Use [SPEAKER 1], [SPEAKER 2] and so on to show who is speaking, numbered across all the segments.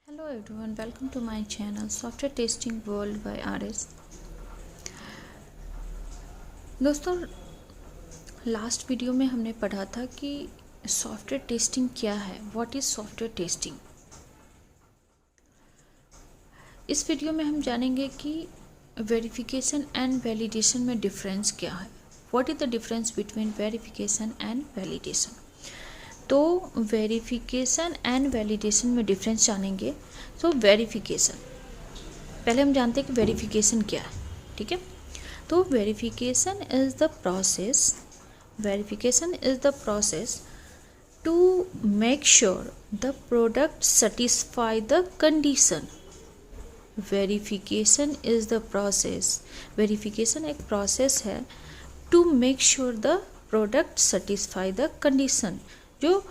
[SPEAKER 1] Hello everyone, welcome to my channel Software Testing World by RS। दोस्तों, last video में हमने पढ़ा था कि सॉफ्टवेयर टेस्टिंग क्या है, व्हाट इज़ सॉफ्टवेयर टेस्टिंग। इस वीडियो में हम जानेंगे कि वेरिफिकेशन एंड वैलिडेशन में डिफरेंस क्या है, what is the difference between verification and validation. तो वेरिफिकेशन एंड वैलिडेशन में डिफरेंस जानेंगे। तो वेरिफिकेशन, पहले हम जानते हैं कि वेरिफिकेशन क्या है, ठीक है। तो verification is the process to make sure the product satisfy the condition. Verification एक प्रोसेस है to make sure the product satisfy the condition, जो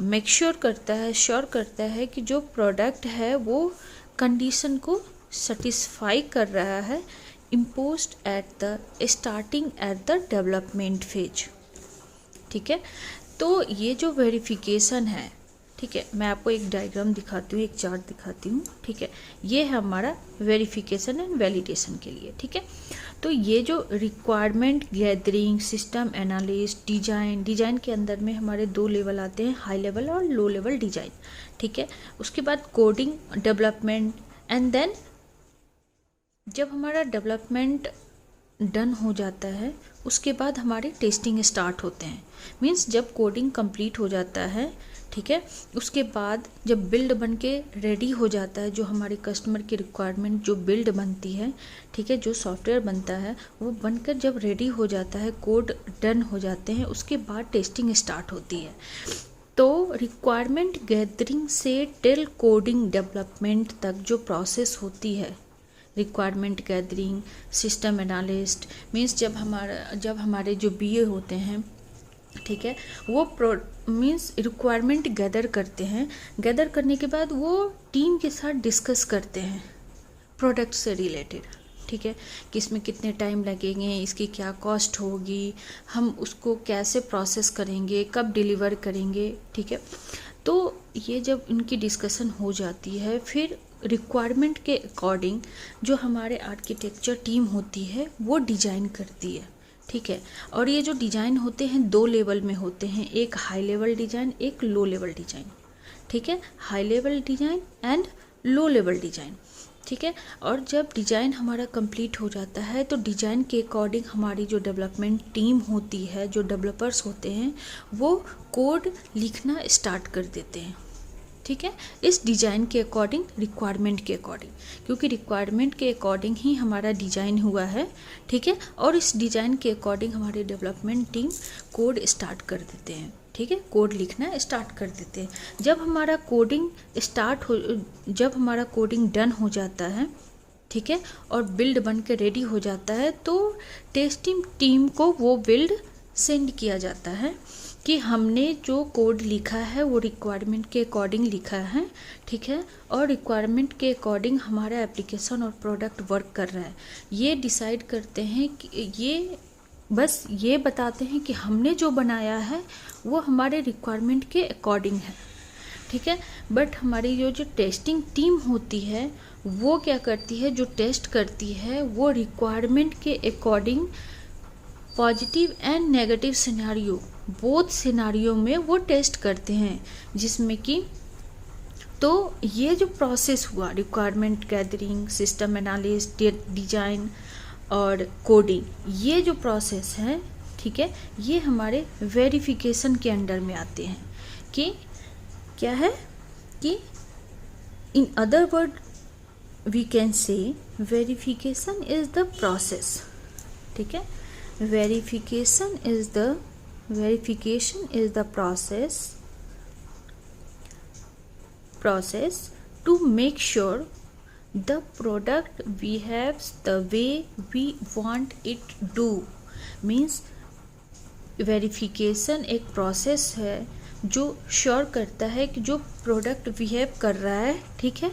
[SPEAKER 1] मेक श्योर करता है कि जो प्रोडक्ट है वो कंडीशन को सेटिस्फाई कर रहा है, imposed starting at the development phase, ठीक है। तो ये जो वेरिफिकेशन है, ठीक है, मैं आपको एक डायग्राम दिखाती हूँ, एक चार्ट दिखाती हूँ, ठीक है। ये है हमारा वेरिफिकेशन एंड वैलिडेशन के लिए, ठीक है। तो ये जो requirement gathering, system analyst, design के अंदर में हमारे दो लेवल आते हैं, हाई लेवल और लो लेवल डिजाइन, ठीक है। उसके बाद कोडिंग, डेवलपमेंट, एंड देन जब हमारा डेवलपमेंट डन हो जाता है उसके बाद हमारे टेस्टिंग स्टार्ट होते हैं। मीन्स जब कोडिंग कंप्लीट हो जाता है, ठीक है, उसके बाद जब बिल्ड बन के रेडी हो जाता है, जो हमारे कस्टमर की रिक्वायरमेंट जो बिल्ड बनती है, ठीक है, जो सॉफ्टवेयर बनता है वो बनकर जब रेडी हो जाता है, कोड डन हो जाते हैं, उसके बाद टेस्टिंग स्टार्ट होती है। तो रिक्वायरमेंट गैदरिंग से टिल कोडिंग डेवलपमेंट तक जो प्रोसेस होती है, requirement gathering, system analyst, means जब हमारे जो बीए होते हैं, ठीक है, वो मीन्स रिक्वायरमेंट गैदर करते हैं। गैदर करने के बाद वो टीम के साथ डिस्कस करते हैं प्रोडक्ट से रिलेटेड, ठीक है, कि इसमें कितने टाइम लगेंगे, इसकी क्या कॉस्ट होगी, हम उसको कैसे प्रोसेस करेंगे, कब डिलीवर करेंगे, ठीक है। तो ये जब इनकी डिस्कशन हो जाती है, फिर रिक्वायरमेंट के अकॉर्डिंग जो हमारे आर्किटेक्चर टीम होती है वो डिजाइन करती है, ठीक है। और ये जो डिजाइन होते हैं दो लेवल में होते हैं, एक हाई लेवल डिजाइन, एक लो लेवल डिजाइन, ठीक है, high level design and low level design, ठीक है। और जब डिजाइन हमारा कंप्लीट हो जाता है तो डिजाइन के अकॉर्डिंग हमारी जो डेवलपमेंट टीम होती है, जो डेवलपर्स होते हैं, वो कोड लिखना स्टार्ट कर देते हैं, ठीक है, इस डिजाइन के अकॉर्डिंग, रिक्वायरमेंट के अकॉर्डिंग, क्योंकि रिक्वायरमेंट के अकॉर्डिंग ही हमारा डिजाइन हुआ है, ठीक है। और इस डिजाइन के अकॉर्डिंग हमारे डेवलपमेंट टीम कोड स्टार्ट कर देते हैं, ठीक है, कोड लिखना स्टार्ट कर देते हैं। जब हमारा कोडिंग डन हो जाता है, ठीक है, और बिल्ड बन के रेडी हो जाता है, तो टेस्टिंग टीम को वो बिल्ड सेंड किया जाता है कि हमने जो कोड लिखा है वो रिक्वायरमेंट के अकॉर्डिंग लिखा है, ठीक है, और रिक्वायरमेंट के अकॉर्डिंग हमारा एप्लीकेशन और प्रोडक्ट वर्क कर रहा है। ये डिसाइड करते हैं कि ये बताते हैं कि हमने जो बनाया है वो हमारे रिक्वायरमेंट के अकॉर्डिंग है, ठीक है। बट हमारी जो टेस्टिंग टीम होती है वो क्या करती है, जो टेस्ट करती है वो रिक्वायरमेंट के according positive and negative scenario, both scenario में वो टेस्ट करते हैं, जिसमें कि तो ये जो प्रोसेस हुआ, requirement gathering, system analyst, design और कोडिंग, ये जो प्रोसेस है, ठीक है, ये हमारे वेरिफिकेशन के अंडर में आते हैं। कि क्या है कि in other word we can say verification is the process, ठीक है, verification is the process to make sure the product behaves the way we want it to। means verification एक प्रोसेस है जो श्योर करता है कि जो प्रोडक्ट बिहेव कर रहा है, ठीक है,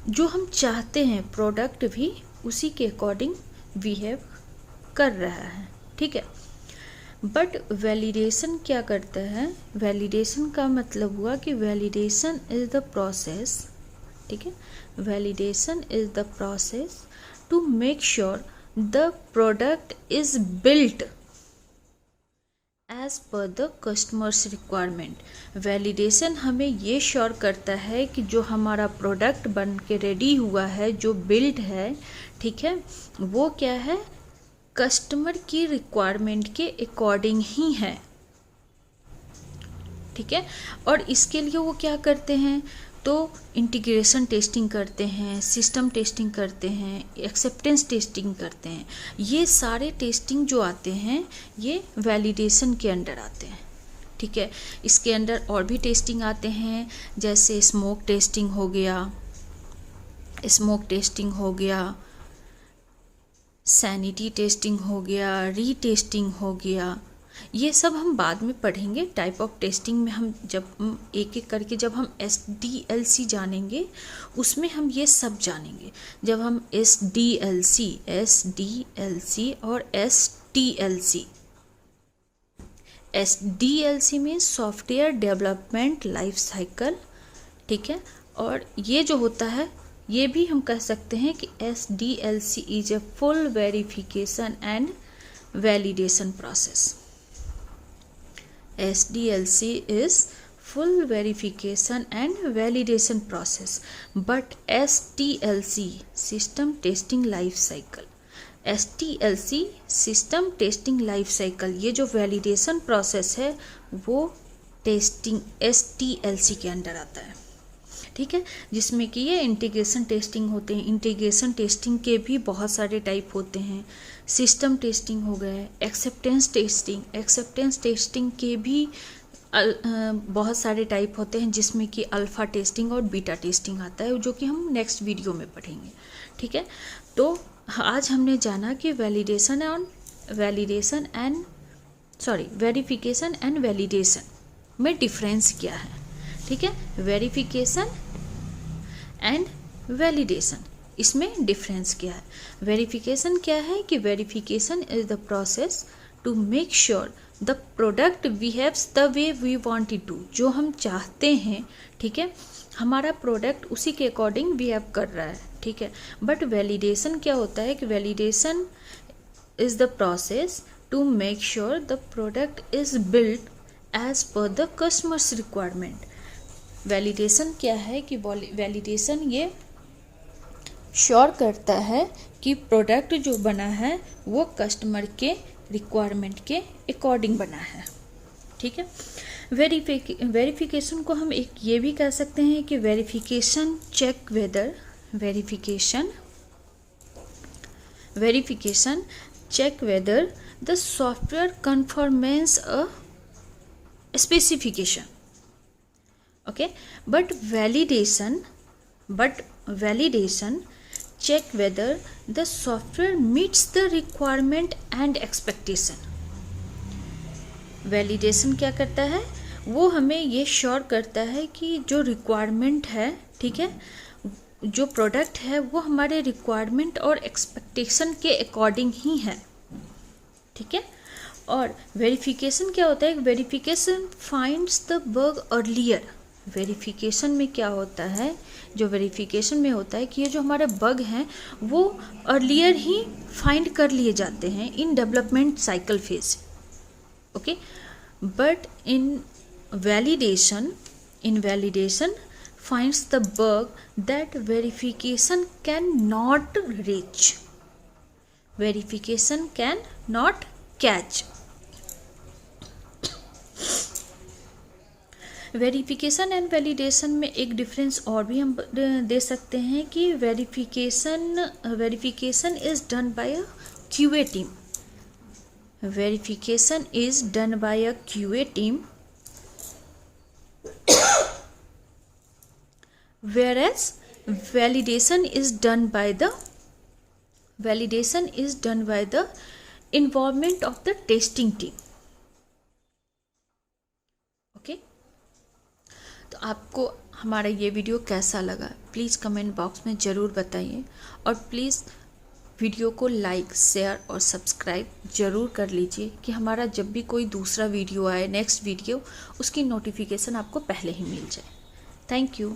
[SPEAKER 1] जो हम चाहते हैं प्रोडक्ट भी उसी के अकॉर्डिंग बिहेव कर रहा है, ठीक है। बट वैलिडेशन क्या करता है, वैलिडेशन का मतलब हुआ कि वैलिडेशन इज द प्रोसेस, ठीक है, validation is the process to make sure the product is built as per the customers requirement. Validation हमें ये श्योर करता है कि जो हमारा प्रोडक्ट बन के रेडी हुआ है, जो बिल्ड है, ठीक है, वो क्या है, कस्टमर की रिक्वायरमेंट के अकॉर्डिंग ही है, ठीक है। और इसके लिए वो क्या करते हैं, तो इंटीग्रेशन टेस्टिंग करते हैं, सिस्टम टेस्टिंग करते हैं, एक्सेप्टेंस टेस्टिंग करते हैं। ये सारे टेस्टिंग जो आते हैं ये वैलिडेशन के अंडर आते हैं, ठीक है। इसके अंदर और भी टेस्टिंग आते हैं, जैसे स्मोक टेस्टिंग हो गया, स्मोक टेस्टिंग हो गया, सैनिटी टेस्टिंग हो गया, रीटेस्टिंग हो गया। ये सब हम बाद में पढ़ेंगे। टाइप ऑफ टेस्टिंग में हम जब एक एक करके जब हम SDLC जानेंगे उसमें हम ये सब जानेंगे। जब हम SDLC और SDLC में सॉफ्टवेयर डेवलपमेंट लाइफ साइकिल, ठीक है। और ये जो होता है ये भी हम कह सकते हैं कि SDLC is a full verification and validation process. SDLC is full verification and validation process, but STLC system testing life cycle, STLC system testing life cycle, ये जो validation process है वो टेस्टिंग STLC के अंडर आता है, ठीक है, जिसमें कि ये इंटीग्रेशन टेस्टिंग होते हैं। इंटीग्रेशन टेस्टिंग के भी बहुत सारे टाइप होते हैं। सिस्टम टेस्टिंग हो गया, एक्सेप्टेंस टेस्टिंग के भी बहुत सारे टाइप होते हैं, जिसमें कि अल्फ़ा टेस्टिंग और बीटा टेस्टिंग आता है, जो कि हम नेक्स्ट वीडियो में पढ़ेंगे, ठीक है। तो आज हमने जाना कि वेरिफिकेशन एंड वैलिडेशन में डिफरेंस क्या है, ठीक है। वेरिफिकेशन एंड वैलिडेशन, इसमें डिफरेंस क्या है। वेरिफिकेशन क्या है कि verification is the process to make sure the product behaves the way we want it to, जो हम चाहते हैं, ठीक है, हमारा प्रोडक्ट उसी के अकॉर्डिंग बिहेव कर रहा है, ठीक है। बट वैलिडेशन क्या होता है कि validation is the process to make sure the product is built as per the customers requirement. Validation क्या है कि वैलिडेशन ये श्योर करता है कि प्रोडक्ट जो बना है वो कस्टमर के रिक्वायरमेंट के अकॉर्डिंग बना है, ठीक है। वेरिफिकेशन को हम एक ये भी कह सकते हैं कि verification check whether the software conformance a specification, okay, but validation check whether the software meets the requirement and expectation। validation क्या करता है, वो हमें ये श्योर करता है कि जो रिक्वायरमेंट है, ठीक है, जो प्रोडक्ट है वो हमारे रिक्वायरमेंट और एक्सपेक्टेशन के अकॉर्डिंग ही है, ठीक है। और वेरिफिकेशन क्या होता है, verification finds the bug earlier. Verification में क्या होता है, जो वेरिफिकेशन में होता है कि ये जो हमारे बग हैं वो अर्लियर ही फाइंड कर लिए जाते हैं in development cycle phase, okay. But in validation finds the bug that verification can not reach, verification can not catch. Verification and validation में एक डिफरेंस और भी हम दे सकते हैं कि verification is done by a QA team, verification is done by a QA team, whereas validation is done by the involvement of the testing team, okay. तो आपको हमारा ये वीडियो कैसा लगा प्लीज़ कमेंट बॉक्स में ज़रूर बताइए, और प्लीज़ वीडियो को लाइक, शेयर और सब्सक्राइब ज़रूर कर लीजिए कि हमारा जब भी कोई दूसरा वीडियो आए, नेक्स्ट वीडियो, उसकी नोटिफिकेशन आपको पहले ही मिल जाए। Thank you.